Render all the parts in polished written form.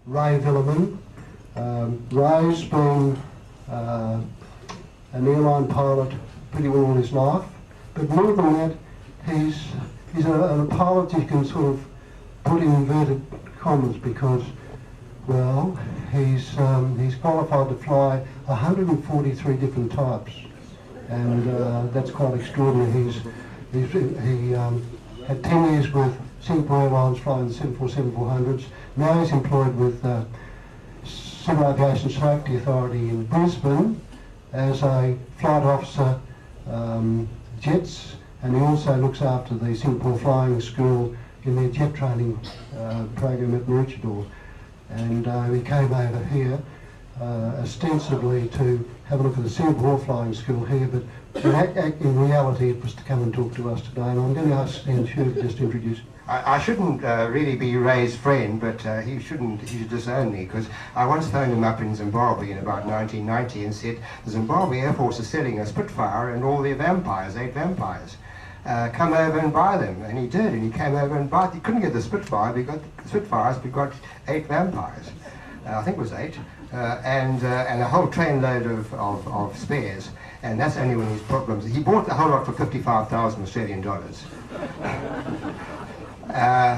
Ray Villermin. Ray's been an airline pilot pretty well all his life, but more than that, he's a pilot you can sort of put in inverted commas because, well, he's qualified to fly 143 different types, and that's quite extraordinary. He had 10 years with Singapore Airlines flying the 747-400s. Now he's employed with Civil Aviation Safety Authority in Brisbane as a flight officer, jets, and he also looks after the Singapore Flying School in their jet training program at Maroochydore. And he came over here ostensibly to have a look at the Singapore Flying School here, but in reality it was to come and talk to us today. And I'm going to ask Stan Shu to just introduce him. I shouldn't really be Ray's friend, but he should disown me, because I once phoned him up in Zimbabwe in about 1990 and said, the Zimbabwe Air Force is selling a Spitfire and all their Vampires, 8 Vampires. Come over and buy them. And he did, and he came over and bought. He couldn't get the Spitfire, we got the Spitfires, we got 8 Vampires. I think it was 8. And a whole trainload of spares. And that's only when his problems. He bought the whole lot for 55,000 Australian dollars.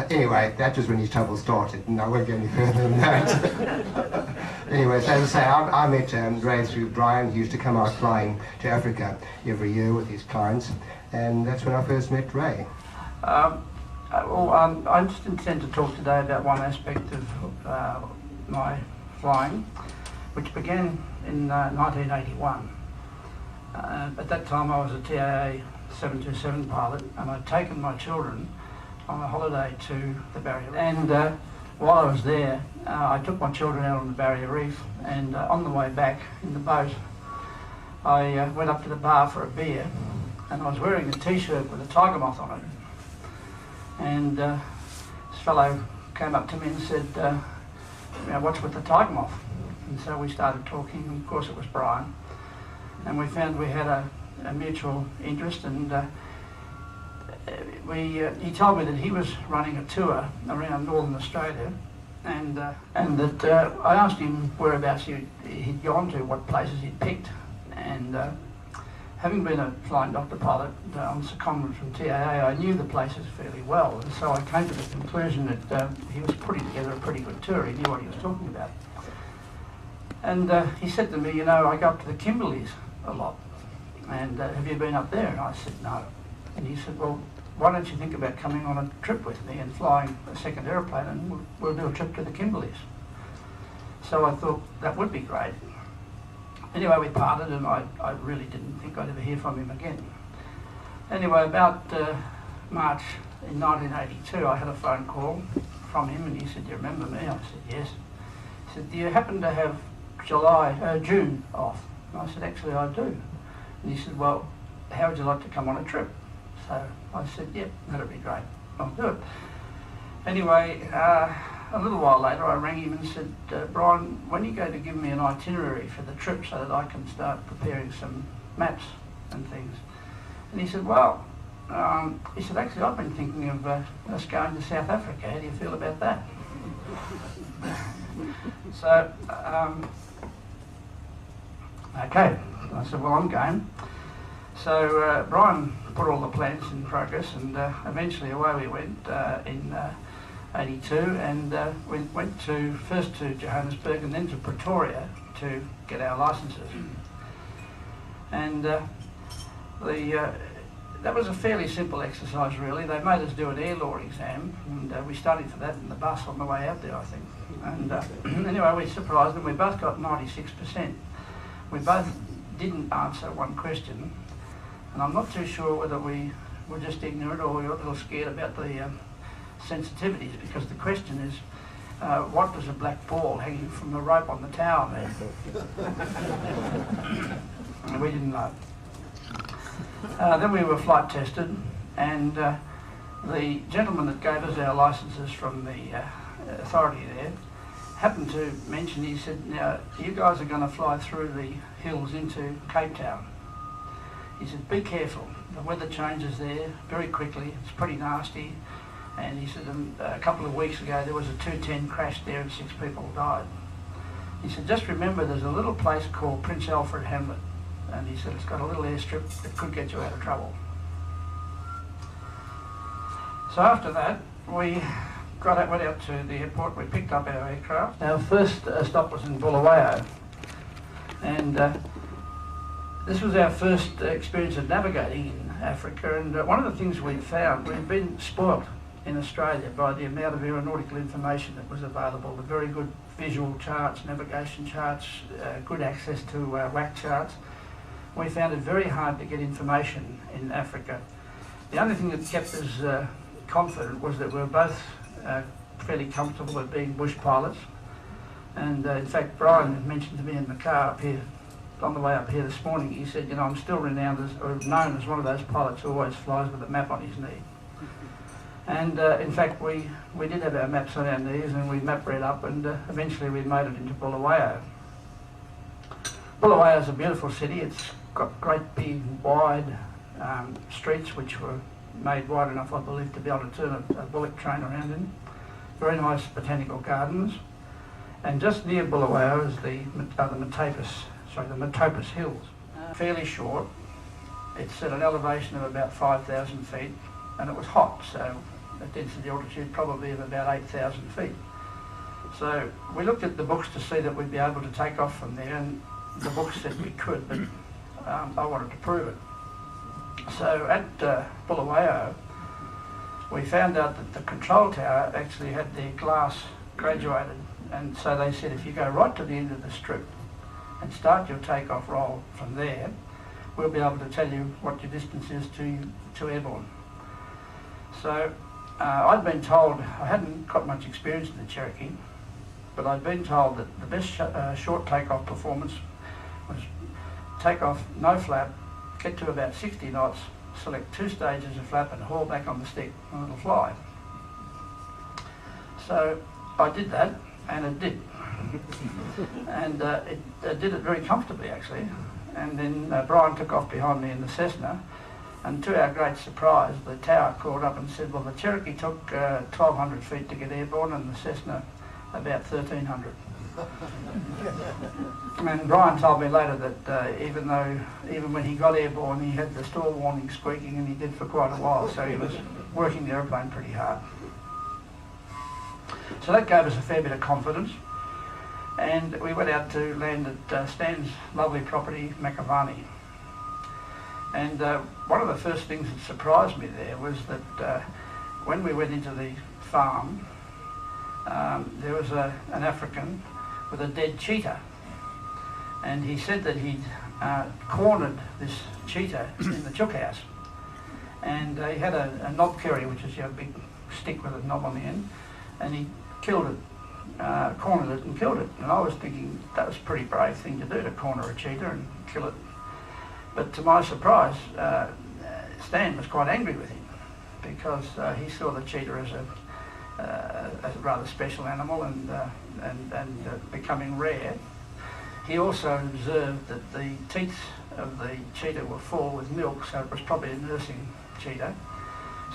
Anyway, that was when his trouble started, and I won't go any further than that. Anyway, so as I say, I met Ray through Brian. He used to come out flying to Africa every year with his clients, and that's when I first met Ray. I just intend to talk today about one aspect of my flying, which began in 1981. At that time I was a TAA 727 pilot, and I'd taken my children on a holiday to the Barrier. And while I was there, I took my children out on the Barrier Reef, and on the way back in the boat, I went up to the bar for a beer, and I was wearing a t-shirt with a tiger moth on it. And this fellow came up to me and said, what's with the tiger moth? And so we started talking, and of course it was Brian. And we found we had a mutual interest, and he told me that he was running a tour around Northern Australia, and that I asked him whereabouts he'd gone to, what places he'd picked, and having been a flying doctor pilot on secondment from TAA, I knew the places fairly well, and so I came to the conclusion that he was putting together a pretty good tour. He knew what he was talking about. And he said to me, I go up to the Kimberleys a lot, and have you been up there? And I said, no. And he said, well, why don't you think about coming on a trip with me and flying a second aeroplane, and we'll do a trip to the Kimberleys. So I thought that would be great. Anyway, we parted, and I really didn't think I'd ever hear from him again. Anyway, about March in 1982, I had a phone call from him, and he said, do you remember me? I said, yes. He said, do you happen to have June off? And I said, actually I do. And he said, well, how would you like to come on a trip? So I said, yep, that'd be great, I'll do it. Anyway, a little while later I rang him and said, Brian, when are you going to give me an itinerary for the trip so that I can start preparing some maps and things? And he said, well, actually I've been thinking of us going to South Africa. How do you feel about that? So, okay, I said, well, I'm game. So Brian put all the plans in progress, and eventually away we went in 82, and we went first to Johannesburg and then to Pretoria to get our licences. And that was a fairly simple exercise, really. They made us do an air law exam, and we studied for that in the bus on the way out there, I think. And anyway, we surprised them. We both got 96%. We both didn't answer one question, and I'm not too sure whether we were just ignorant or we were a little scared about the sensitivities, because the question is, what was a black ball hanging from the rope on the tower there? And we didn't know. Then we were flight tested, and the gentleman that gave us our licences from the authority there happened to mention, he said, now you guys are going to fly through the hills into Cape Town. He said, be careful, the weather changes there very quickly, it's pretty nasty, And he said a couple of weeks ago there was a 210 crashed there and 6 people died. He said, just remember there's a little place called Prince Alfred Hamlet, and he said it's got a little airstrip that could get you out of trouble. So after that, we went out to the airport, we picked up our aircraft. Our first stop was in Bulawayo, and this was our first experience of navigating in Africa, and one of the things we found, we'd been spoilt in Australia by the amount of aeronautical information that was available, the very good visual charts, navigation charts, good access to WAC charts. We found it very hard to get information in Africa. The only thing that kept us confident was that we were both fairly comfortable at being bush pilots, and in fact Brian had mentioned to me in the car up here, on the way up here this morning, he said, you know, I'm still renowned as, or known as one of those pilots who always flies with a map on his knee. And in fact we did have our maps on our knees, and we map read up, and eventually we made it into Bulawayo. Bulawayo is a beautiful city. It's got great big wide streets which were made wide enough, I believe, to be able to turn a bullock train around in. Very nice botanical gardens, and just near Bulawayo is the Matobos Hills. Fairly short. It's at an elevation of about 5,000 feet, and it was hot, so a density altitude probably of about 8,000 feet. So we looked at the books to see that we'd be able to take off from there, and the books said we could, but I wanted to prove it. So at Bulawayo, we found out that the control tower actually had their glass graduated, and so they said if you go right to the end of the strip and start your takeoff roll from there, we'll be able to tell you what your distance is to airborne. So I'd been told, I hadn't got much experience in the Cherokee, but I'd been told that the best short takeoff performance was take off, no flap, get to about 60 knots, select 2 stages of flap and haul back on the stick and it'll fly. So I did that, and it did. And it did it very comfortably actually. And then Brian took off behind me in the Cessna, and to our great surprise the tower called up and said, well, the Cherokee took 1,200 feet to get airborne and the Cessna about 1,300. And Brian told me later that even when he got airborne he had the stall warning squeaking, and he did for quite a while, so he was working the aeroplane pretty hard. So that gave us a fair bit of confidence, and we went out to land at Stan's lovely property, Makavani. And one of the first things that surprised me there was that when we went into the farm, there was an African with a dead cheetah, and he said that he'd cornered this cheetah in the chook house, and he had a knob curry, which is a big stick with a knob on the end, and he killed it, cornered it and killed it. And I was thinking that was a pretty brave thing to do, to corner a cheetah and kill it. But to my surprise, Stan was quite angry with him, because he saw the cheetah as a rather special animal and becoming rare. He also observed that the teats of the cheetah were full with milk, so it was probably a nursing cheetah.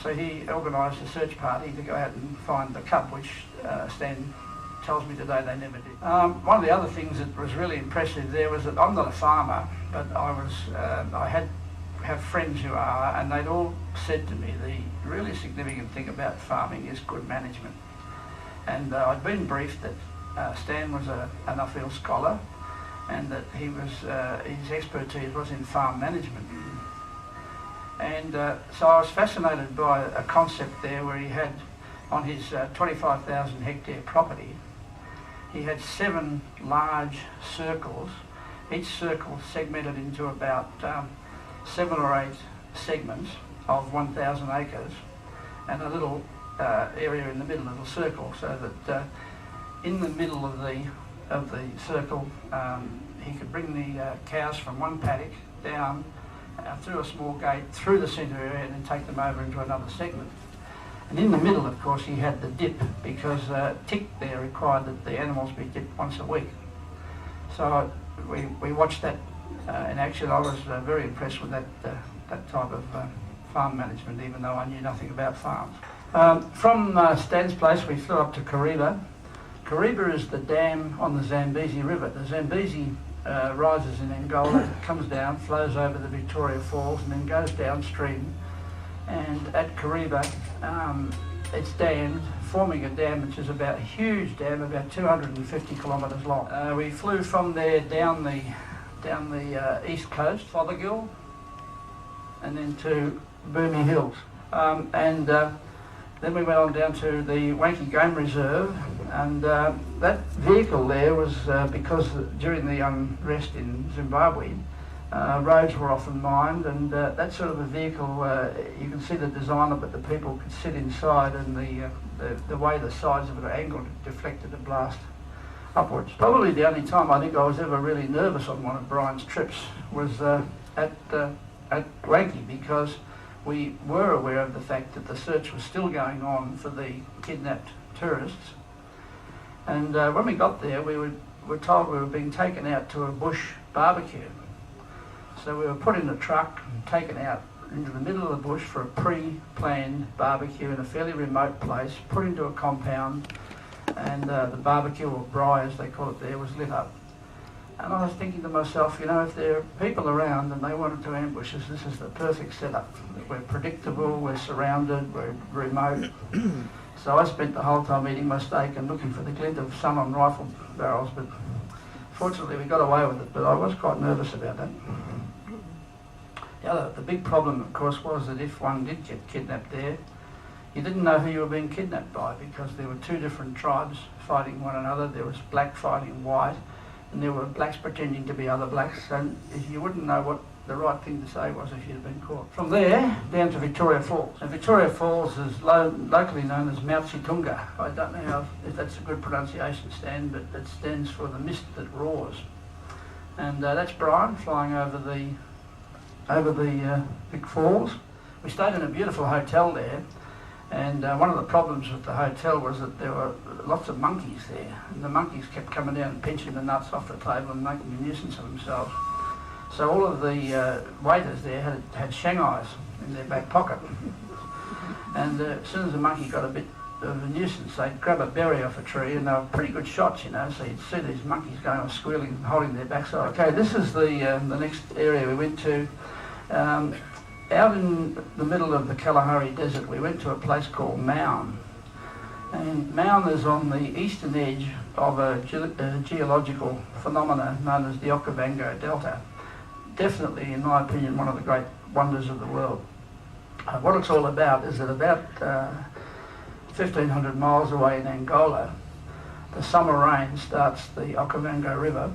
So he organised a search party to go out and find the cub, which Stan tells me today they never did. One of the other things that was really impressive there was that I'm not a farmer, but I have friends who are, and they'd all said to me the really significant thing about farming is good management. And I'd been briefed that Stan was an off-field scholar, and that his expertise was in farm management. And so I was fascinated by a concept there where he had, on his 25,000 hectare property, he had 7 large circles, each circle segmented into about 7 or 8 segments of 1,000 acres, and a little area in the middle of the circle, so that in the middle of the circle he could bring the cows from one paddock down through a small gate, through the centre area, and then take them over into another segment. And in the middle, of course, he had the dip, because tick there required that the animals be dipped once a week. So we watched that in action. I was very impressed with that type of farm management, even though I knew nothing about farms. From Stan's place we flew up to Kariba. Kariba is the dam on the Zambezi River. The Zambezi rises in Angola, comes down, flows over the Victoria Falls and then goes downstream. And at Kariba, it's dammed, forming a dam which is about a huge dam, about 250 kilometres long. We flew from there down the east coast, Fothergill, and then to Villermin Hills. Then we went on down to the Wanky Game Reserve, and that vehicle there was because during the unrest in Zimbabwe, roads were often mined, and that sort of a vehicle, you can see the design of it, the people could sit inside, and the way the sides of it are angled deflected the blast upwards. Probably the only time I think I was ever really nervous on one of Brian's trips was at Wanky, because we were aware of the fact that the search was still going on for the kidnapped tourists. And when we got there, we were told we were being taken out to a bush barbecue. So we were put in a truck and taken out into the middle of the bush for a pre-planned barbecue in a fairly remote place, put into a compound, and the barbecue, or braai as they call it there, was lit up. And I was thinking to myself, you know, if there are people around and they wanted to ambush us, this is the perfect setup. We're predictable, we're surrounded, we're remote. So I spent the whole time eating my steak and looking for the glint of sun on rifle barrels, but fortunately we got away with it, but I was quite nervous about that. The big problem, of course, was that if one did get kidnapped there, you didn't know who you were being kidnapped by, because there were two different tribes fighting one another. There was black fighting white, and there were blacks pretending to be other blacks, and you wouldn't know what the right thing to say was if you'd been caught. From there, down to Victoria Falls. And Victoria Falls is locally known as Mount Situnga. I don't know if that's a good pronunciation, Stan, but it stands for the mist that roars. And that's Brian flying over the Vic Falls. We stayed in a beautiful hotel there, and one of the problems with the hotel was that there were lots of monkeys there, and the monkeys kept coming down and pinching the nuts off the table and making a nuisance of themselves. So all of the waiters there had Shanghais in their back pocket, and as soon as the monkey got a bit of a nuisance, they'd grab a berry off a tree, and they were pretty good shots, you know, so you'd see these monkeys going on squealing and holding their backside. Okay, this is the next area we went to. Out in the middle of the Kalahari Desert, we went to a place called Maun. And Maun is on the eastern edge of a geological phenomena known as the Okavango Delta. Definitely, in my opinion, one of the great wonders of the world. What it's all about is that about 1,500 miles away in Angola, the summer rain starts the Okavango River.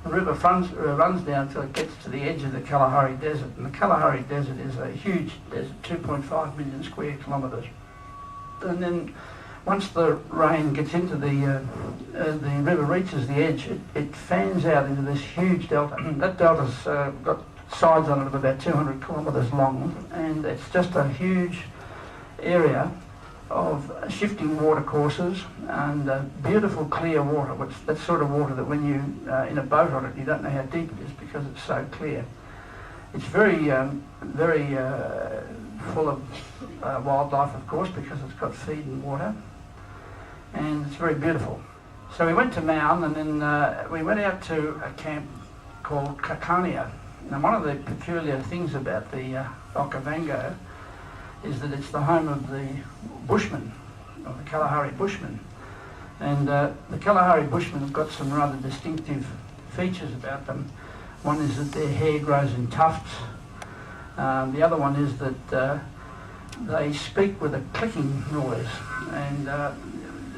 The river runs down until it gets to the edge of the Kalahari Desert, and the Kalahari Desert is a huge desert, 2.5 million square kilometres. And then once the rain gets into the river reaches the edge, it fans out into this huge delta. That delta's got sides on it of about 200 kilometres long, and it's just a huge area of shifting water courses and beautiful clear water, which that sort of water that when you in a boat on it, you don't know how deep it is because it's so clear. It's very full of wildlife, of course, because it's got feed and water, and it's very beautiful. So we went to Maun, and then we went out to a camp called Kakania. Now, one of the peculiar things about the Okavango is that it's the home of the Bushmen, of the Kalahari Bushmen. And the Kalahari Bushmen have got some rather distinctive features about them. One is that their hair grows in tufts. The other one is that they speak with a clicking noise, and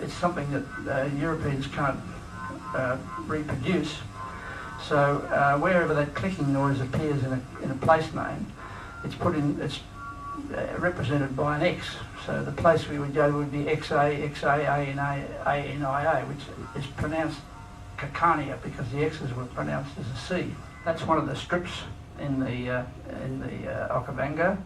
it's something that Europeans can't reproduce. So wherever that clicking noise appears in a place name, it's represented by an X. So the place we would go would be XA, ANIA, which is pronounced Kakania because the X's were pronounced as a C. That's one of the strips in the Okavango.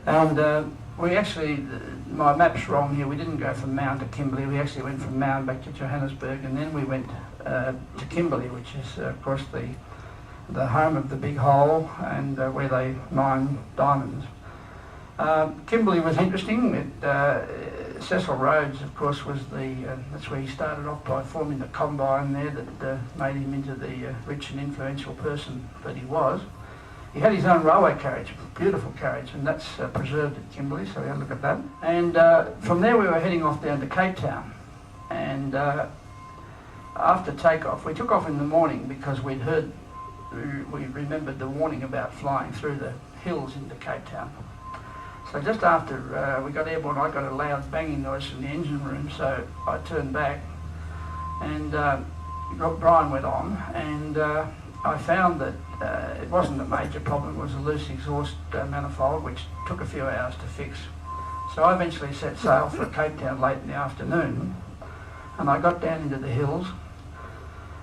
And we actually, my map's wrong here, we didn't go from Maun to Kimberley, we actually went from Maun back to Johannesburg, and then we went to Kimberley, which is of course the home of the Big Hole and where they mine diamonds. Kimberley was interesting. Cecil Rhodes, of course, was that's where he started off by forming the combine there that made him into the rich and influential person that he was. He had his own railway carriage, beautiful carriage, and that's preserved at Kimberley, so we had a look at that. And from there we were heading off down to Cape Town. And after takeoff, we took off in the morning because we remembered the warning about flying through the hills into Cape Town. So just after we got airborne, I got a loud banging noise from the engine room, so I turned back and Brian went on, and I found that it wasn't a major problem. It was a loose exhaust manifold, which took a few hours to fix. So I eventually set sail for Cape Town late in the afternoon, and I got down into the hills,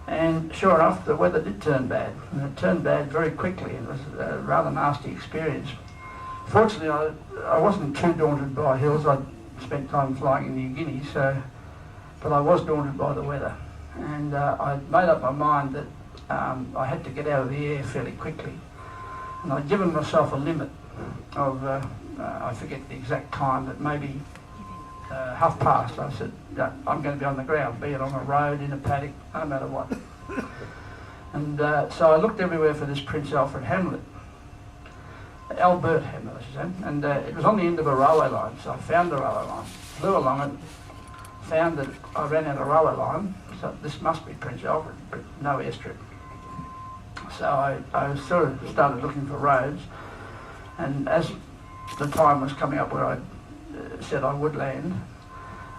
and sure enough, the weather did turn bad, and it turned bad very quickly. It was a rather nasty experience. Fortunately, I wasn't too daunted by hills. I'd spent time flying in New Guinea, but I was daunted by the weather. And I'd made up my mind that I had to get out of the air fairly quickly. And I'd given myself a limit of, I forget the exact time, but maybe 1:30. I said, I'm going to be on the ground, be it on a road, in a paddock, no matter what. And so I looked everywhere for this Prince Albert Hamlet, I should say, and it was on the end of a railway line, so I found the railway line, flew along it, found that I ran out of railway line, so this must be Prince Albert, but no airstrip. So I sort of started looking for roads, and as the time was coming up where I said I would land,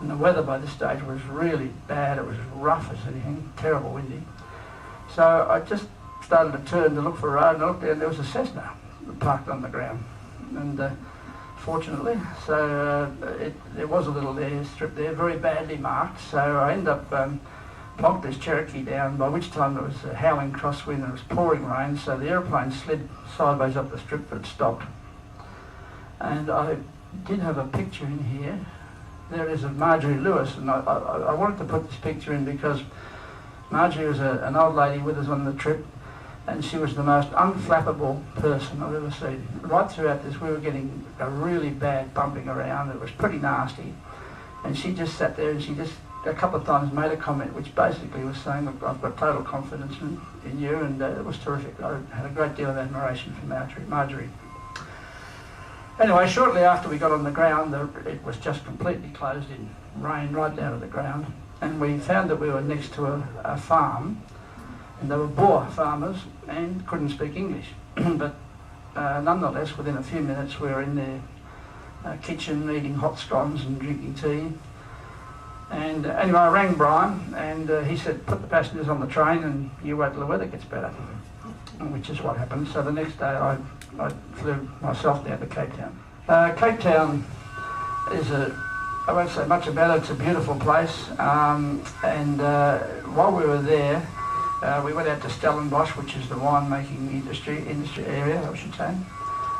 and the weather by this stage was really bad, it was rough as anything, terrible windy, so I just started to turn to look for a road, and I looked there and there was a Cessna parked on the ground, and fortunately, so there was a little airstrip there, very badly marked, so I ended up plonked this Cherokee down, by which time it was a howling crosswind and it was pouring rain, so the aeroplane slid sideways up the strip but it stopped. And I did have a picture in here. There it is of Marjorie Lewis, and I wanted to put this picture in because Marjorie was an old lady with us on the trip, and she was the most unflappable person I've ever seen. Right throughout this, we were getting a really bad bumping around. It was pretty nasty. And she just sat there and she just a couple of times made a comment which basically was saying, look, I've got total confidence in you, and it was terrific. I had a great deal of admiration for Marjorie. Anyway, shortly after we got on the ground, it was just completely closed in, rain right down to the ground, and we found that we were next to a farm, and they were Boer farmers and couldn't speak English. But nonetheless, within a few minutes we were in their kitchen eating hot scones and drinking tea. And anyway, I rang Brian, and he said, put the passengers on the train and you wait till the weather gets better, which is what happened. So the next day I flew myself down to Cape Town. Cape Town is I won't say much about it, it's a beautiful place. And while we were there, we went out to Stellenbosch, which is the wine-making industry area, I should say.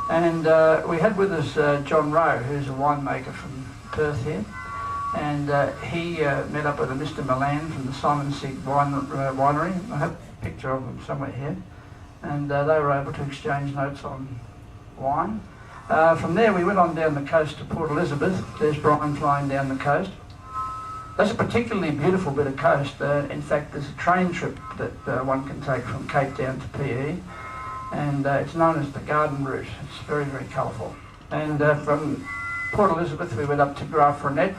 And we had with us John Rowe, who's a winemaker from Perth here. And he met up with a Mr. Milan from the Simon Seed Winery. I have a picture of them somewhere here. And they were able to exchange notes on wine. From there we went on down the coast to Port Elizabeth. There's Brian flying down the coast. That's a particularly beautiful bit of coast. In fact, there's a train trip that one can take from Cape Town to PE. And it's known as the Garden Route. It's very, very colourful. And from Port Elizabeth we went up to Graaff-Reinet.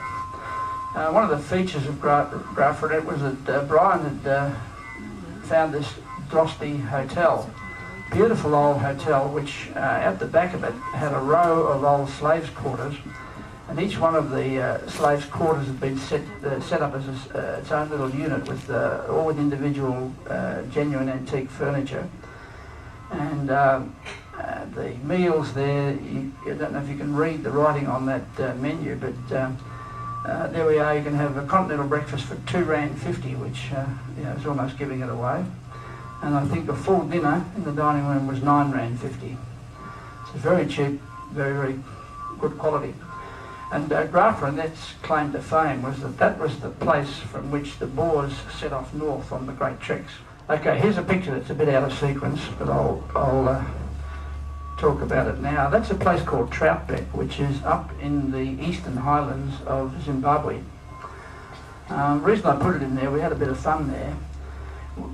One of the features of Graaff-Reinet was that Brian had found this Drosti Hotel, beautiful old hotel, which at the back of it had a row of old slaves' quarters, and each one of the slaves' quarters had been set up as its own little unit all with individual genuine antique furniture. And the meals there, I don't know if you can read the writing on that menu, but there we are. You can have a continental breakfast for R2.50, which is almost giving it away. And I think a full dinner in the dining room was R9.50. It's very cheap, very, very good quality. And Graaff-Reinet's claim to fame was that was the place from which the Boers set off north on the great treks. Okay, here's a picture that's a bit out of sequence, but I'll talk about it now. That's a place called Troutbeck, which is up in the eastern highlands of Zimbabwe. The reason I put it in there, we had a bit of fun there.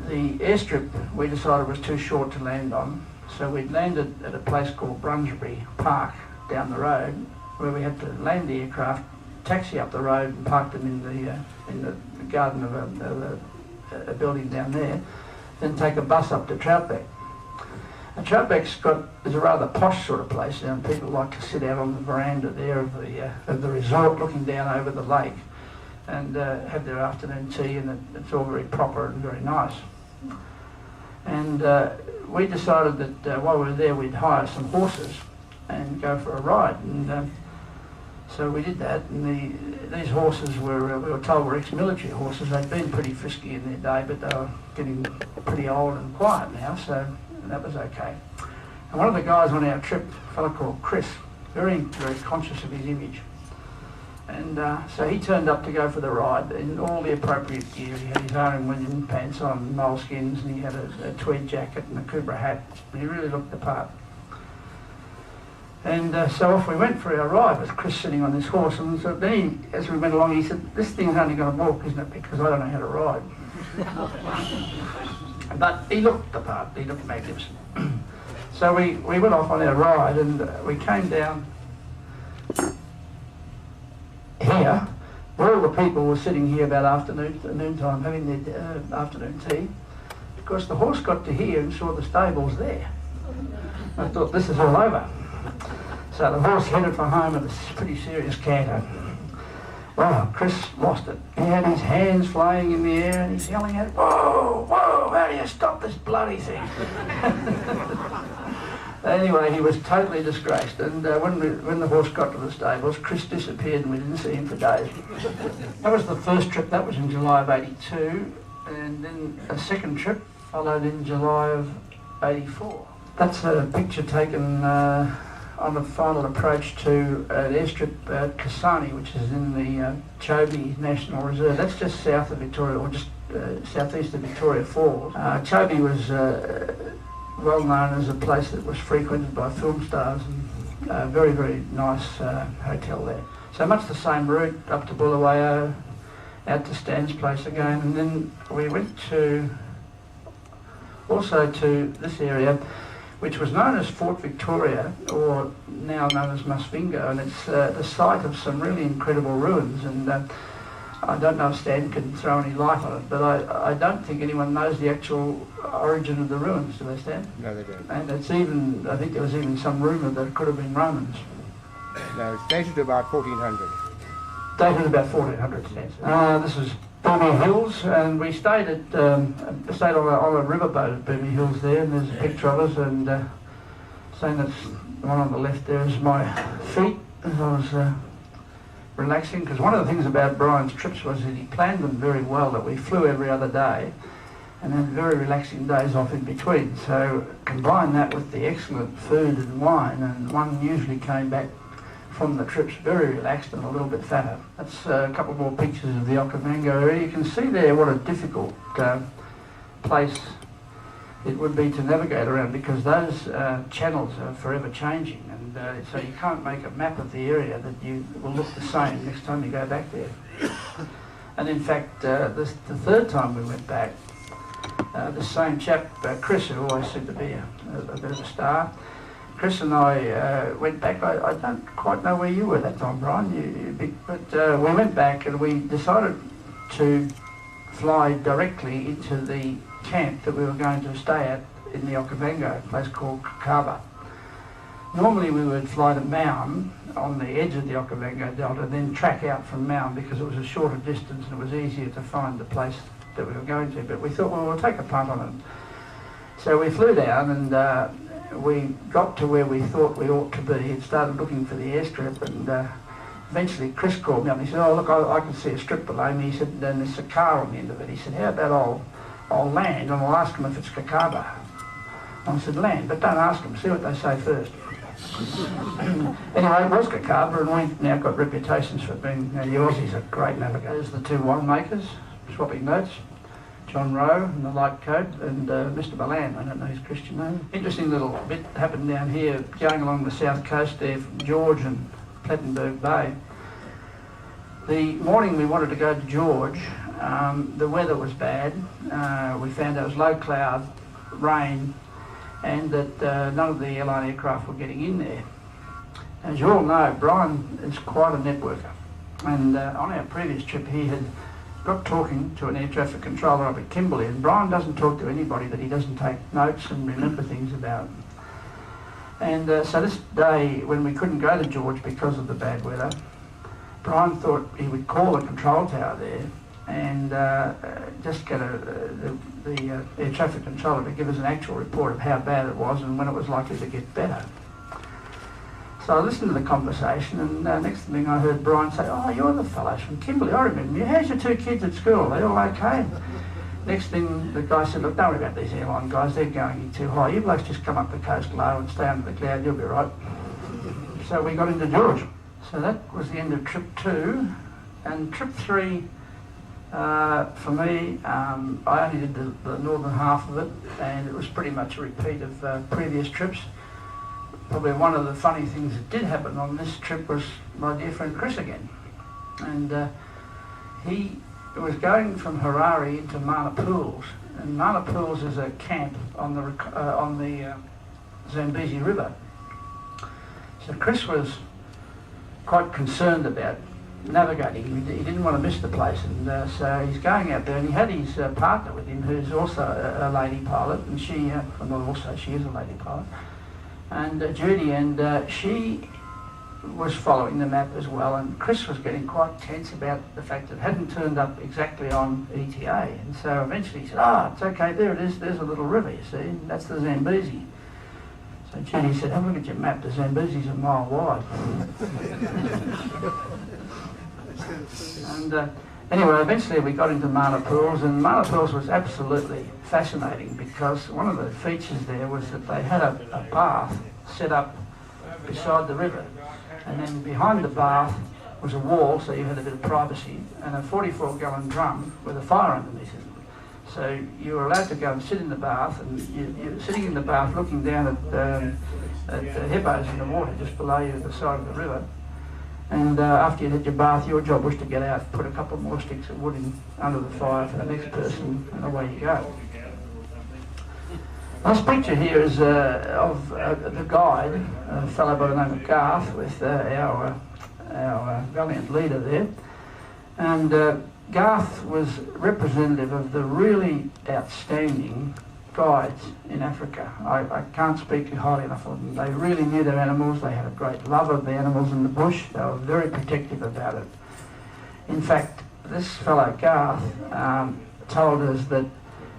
The airstrip we decided was too short to land on, so we landed at a place called Brunsbury Park down the road, where we had to land the aircraft, taxi up the road and park them in the garden of a building down there, then take a bus up to Troutbeck. And Troutbeck's is a rather posh sort of place, and people like to sit out on the veranda there of the resort, looking down over the lake, and have their afternoon tea, and it's all very proper and very nice. And we decided that while we were there, we'd hire some horses and go for a ride. And so we did that, and these horses we were told were ex-military horses. They'd been pretty frisky in their day, but they were getting pretty old and quiet now, so that was okay. And one of the guys on our trip, a fellow called Chris, very, very conscious of his image. And so he turned up to go for the ride in all the appropriate gear. He had his Owen William pants on, moleskins, and he had a tweed jacket and a Kubra hat. He really looked the part. And so off we went for our ride with Chris sitting on this horse. And so then, as we went along, he said, "This thing's only going to walk, isn't it? Because I don't know how to ride." But he looked the part. He looked magnificent. So we went off on our ride, and we came down here, where all the people were sitting here about noon time having their afternoon tea. Because the horse got to here and saw the stables there. I thought, this is all over. So the horse headed for home with a pretty serious canter. Well, Chris lost it. He had his hands flying in the air and he's yelling out, "Whoa, whoa, how do you stop this bloody thing?" Anyway, he was totally disgraced, and when the horse got to the stables, Chris disappeared and we didn't see him for days. That was the first trip. That was in July of '82, and then a second trip followed in July of '84. That's a picture taken on the final approach to an airstrip at Kasane, which is in the Chobe National Reserve. That's just south of Victoria, or just southeast of Victoria Falls. Chobe was well known as a place that was frequented by film stars, and a very, very nice hotel there. So much the same route up to Bulawayo, out to Stan's place again, and then we went also to this area, which was known as Fort Victoria, or now known as Musvingo, and it's the site of some really incredible ruins. And I don't know if Stan can throw any light on it, but I don't think anyone knows the actual origin of the ruins, do they, Stan? No, they don't. And it's even, I think there was even some rumour that it could have been Romans. No, it's dated to about 1400. Dated about 1400, Stan. This is Villermin Hills, and we stayed on a riverboat at Villermin Hills there, and there's a picture of us, and saying that's the one on the left there is my feet as I was relaxing, because one of the things about Brian's trips was that he planned them very well, that we flew every other day and then very relaxing days off in between. So combine that with the excellent food and wine, and one usually came back from the trips very relaxed and a little bit fatter. That's a couple more pictures of the Okavango area. You can see there what a difficult place it would be to navigate around, because those channels are forever changing, and so you can't make a map of the area that you will look the same next time you go back there. And in fact, the third time we went back, the same chap, Chris, who always seemed to be a bit of a star, Chris and I went back. I don't quite know where you were that time, Brian, but we went back and we decided to fly directly into the camp that we were going to stay at in the Okavango, a place called Kariba. Normally we would fly to Maun on the edge of the Okavango Delta, then track out from Maun because it was a shorter distance and it was easier to find the place that we were going to. But we thought, well, we'll take a punt on it. So we flew down and we got to where we thought we ought to be. He'd started looking for the airstrip, and eventually Chris called me up and he said, "Oh, look, I can see a strip below me." He said, "And there's a car on the end of it." He said, "How about I'll land and I'll ask them if it's Kakaba." I said, "Land, but don't ask them, see what they say first." Anyway, it was Kakaba, and we've now got reputations for being, the Aussies are great navigators. The two wine makers, swapping notes. John Rowe in the light coat, and Mr. Balan, I don't know his Christian name. Interesting little bit happened down here, going along the south coast there from George and Plettenberg Bay. The morning we wanted to go to George, the weather was bad. We found there was low cloud, rain, and that none of the airline aircraft were getting in there. As you all know, Brian is quite a networker, and on our previous trip he had got talking to an air traffic controller up at Kimberley, and Brian doesn't talk to anybody that he doesn't take notes and remember things about. And so this day, when we couldn't go to George because of the bad weather, Brian thought he would call the control tower there and just get the air traffic controller to give us an actual report of how bad it was and when it was likely to get better. So I listened to the conversation, and next thing I heard Brian say, "Oh, you're the fellows from Kimberley, I remember you. How's your two kids at school? Are they all okay?" Next thing the guy said, "Look, don't worry about these airline guys, they're going too high. You blokes just come up the coast low and stay under the cloud, you'll be right." So we got into George. So that was the end of trip 2. And trip 3, for me, I only did the northern half of it, and it was pretty much a repeat of previous trips. Probably one of the funny things that did happen on this trip was my dear friend Chris again. And he was going from Harare into Matobos, and Matobos is a camp on the Zambezi River. So Chris was quite concerned about navigating. He didn't want to miss the place, and so he's going out there, and he had his partner with him, who's also a lady pilot, and she is a lady pilot, and Judy, and she was following the map as well, and Chris was getting quite tense about the fact that it hadn't turned up exactly on ETA, and so eventually he said, "Oh, it's okay, there it is, there's a little river, you see, and that's the Zambezi." So Judy said, "Have a look at your map, the Zambezi's a mile wide." And anyway, eventually we got into Matobos, and Matobos was absolutely fascinating because one of the features there was that they had a bath set up beside the river, and then behind the bath was a wall, so you had a bit of privacy, and a 44-gallon drum with a fire underneath it. So you were allowed to go and sit in the bath, and you're sitting in the bath looking down at the hippos in the water just below you at the side of the river. And after you had your bath, your job was to get out, put a couple more sticks of wood in under the fire for the next person, and away you go. This picture here is of the guide, a fellow by the name of Garth, with our valiant leader there. And Garth was representative of the really outstanding guides in Africa. I can't speak highly enough of them. They really knew their animals. They had a great love of the animals in the bush. They were very protective about it. In fact, this fellow Garth told us that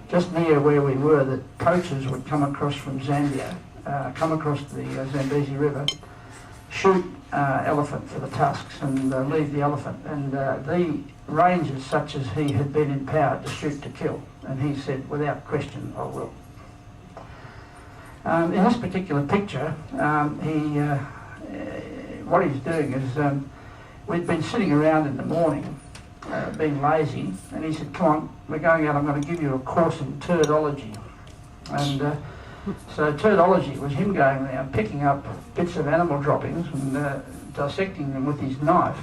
just near where we were, that poachers would come across from Zambia, come across the Zambezi River, shoot elephant for the tusks and leave the elephant. And the rangers, such as he, had been empowered to shoot to kill. And he said, without question, I will. In this particular picture, what he's doing is, we'd been sitting around in the morning, being lazy, and he said, "Come on, we're going out, I'm going to give you a course in turdology." And so turdology was him going around picking up bits of animal droppings and dissecting them with his knife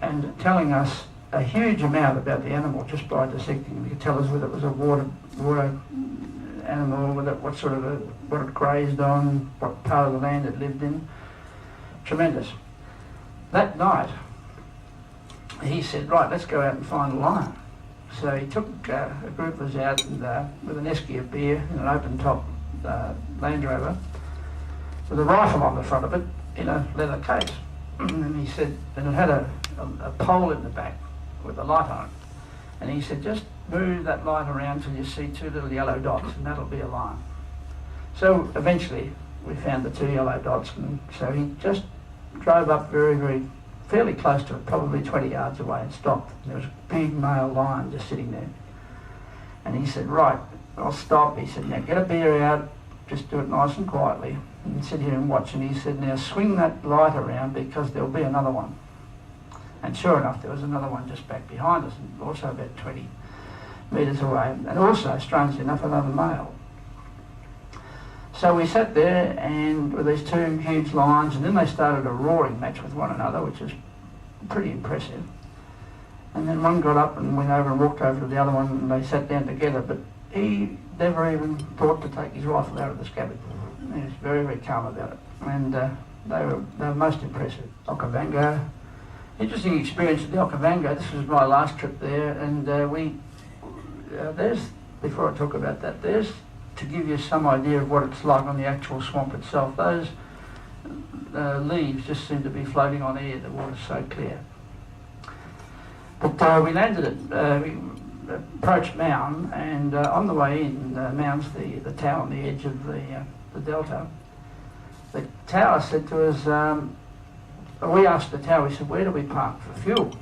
and telling us a huge amount about the animal just by dissecting them. He could tell us whether it was a water animal, what it grazed on, what part of the land it lived in. Tremendous. That night, he said, "Right, let's go out and find a lion." So he took a group of us out and, with an esky of beer in an open-top Land Rover with a rifle on the front of it in a leather case. And he said, and it had a pole in the back with a light on it. And he said, "Just move that light around till you see 2 little yellow dots, and that'll be a lion." So eventually we found the 2 yellow dots, and so he just drove up fairly close to it, probably 20 yards away, and stopped. There was a big male lion just sitting there. And he said, "Right, I'll stop." He said, "Now get a beer out, just do it nice and quietly, and sit here and watch." And he said, "Now swing that light around because there'll be another one." And sure enough, there was another one just back behind us, and also about 20 metres away, and also, strangely enough, another male. So we sat there and with these two huge lions, and then they started a roaring match with one another, which is pretty impressive. And then one got up and went over and walked over to the other one, and they sat down together, but he never even thought to take his rifle out of the scabbard. He was very, very calm about it, and they were most impressive. Okavango, interesting experience at the Okavango. This was my last trip there, and there's, before I talk about that, there's, to give you some idea of what it's like on the actual swamp itself, those leaves just seem to be floating on air. The water's so clear. But we landed at, we approached Mound, and on the way in, Mound's the tower on the edge of the delta. The tower said to us, we asked the tower, we said, where do we park for fuel?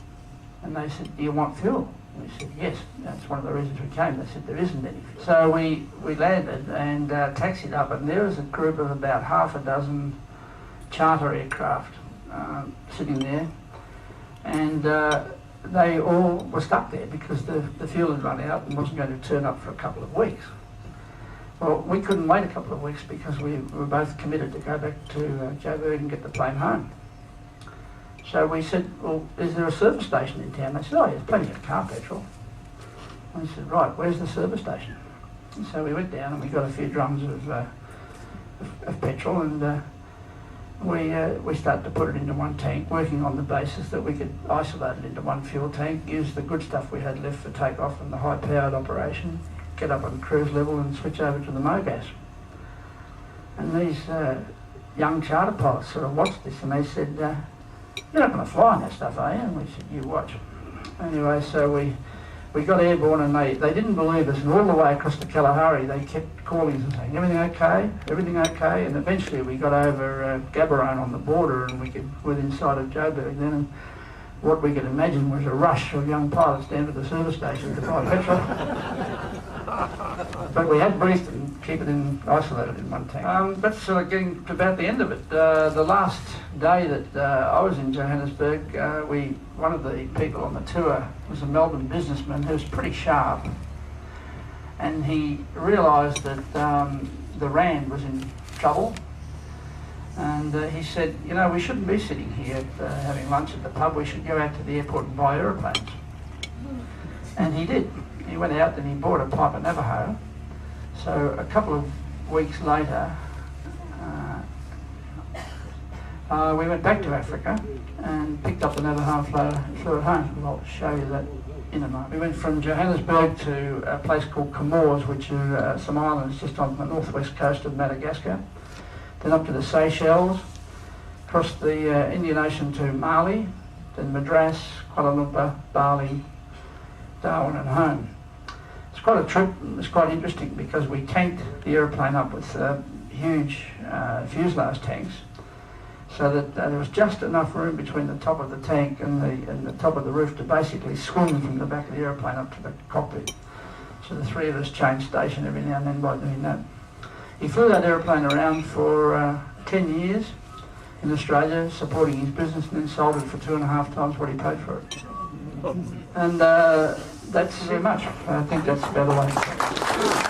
And they said, do you want fuel? We said, yes, that's one of the reasons we came. They said, there isn't any. So we landed and taxied up, and there was a group of about half a dozen charter aircraft sitting there, and they all were stuck there because the fuel had run out and wasn't going to turn up for a couple of weeks. Well, we couldn't wait a couple of weeks because we were both committed to go back to Joburg and get the plane home. So we said, well, is there a service station in town? They said, oh, there's plenty of car petrol. And we said, right, where's the service station? And so we went down and we got a few drums of petrol, and we started to put it into one tank, working on the basis that we could isolate it into one fuel tank, use the good stuff we had left for takeoff and the high-powered operation, get up on cruise level and switch over to the MOGAS. And these young charter pilots sort of watched this, and they said, you're not going to fly on that stuff, are you? And we said, you watch. Anyway, so we got airborne, and they didn't believe us, and all the way across the Kalahari they kept calling us and saying, everything okay? Everything okay? And eventually we got over Gaborone on the border, and we were inside of Joburg then, and what we could imagine was a rush of young pilots down to the service station to buy petrol. But we had briefed and keep it isolated in one tank. That's sort of getting to about the end of it. The last day that I was in Johannesburg, one of the people on the tour was a Melbourne businessman who was pretty sharp, and he realised that the Rand was in trouble, and he said, you know, we shouldn't be sitting here having lunch at the pub, we should go out to the airport and buy aeroplanes. And he did. He went out and he bought a pipe of Navajo. So a couple of weeks later, we went back to Africa and picked up the Navajo and flew it home. I'll show you that in a moment. We went from Johannesburg to a place called Comores, which are some islands just on the northwest coast of Madagascar. Then up to the Seychelles, across the Indian Ocean to Mali, then Madras, Kuala Lumpur, Bali, Darwin and home. It's quite a trip. It's quite interesting because we tanked the aeroplane up with huge fuselage tanks, so that there was just enough room between the top of the tank and the top of the roof to basically swing from the back of the aeroplane up to the cockpit. So the three of us changed station every now and then by doing that. He flew that aeroplane around for 10 years in Australia, supporting his business, and then sold it for 2.5 times what he paid for it. And that's very much. I think that's about all I can say.